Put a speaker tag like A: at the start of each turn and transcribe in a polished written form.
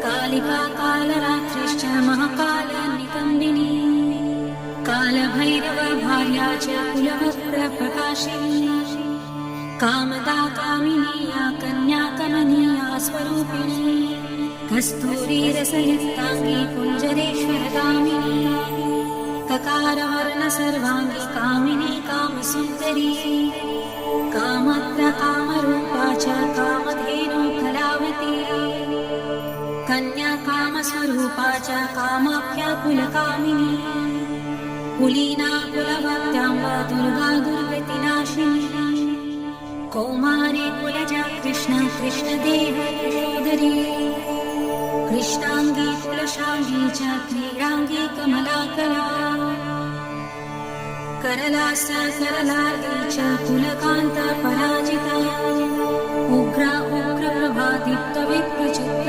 A: कालिका कालरात्रिश्च महाकालनिकन्दिनी कालभैरव भार्या च कुलवस्त्रप्रकाशिनी कामदा कामिनी या कन्या कमनीया स्वरूपिणी कस्तूरीरसयुक्ताङ्गी कुञ्जरेश्वरगामिनी ककारवर्ण सर्वाङ्गी कामिनी कामसुन्दरी कामत्र कामरूपा च कामधेनु कलावती कन्या कामस्वरूपा च कामाख्या कुलकामिनी कुलीना कुलवत्याम्ब दुर्गा दुर्गतिनाशिनी कौमारी कुलजा कृष्ण कृष्णदेव यशोदरी कृष्णांगी कुलशांगी च क्रीडांगी कमलाकला करलास करलार्दी च कुलकांत पराजिता उग्रा उग्रप्रभा दीप्तविप्रचित्तम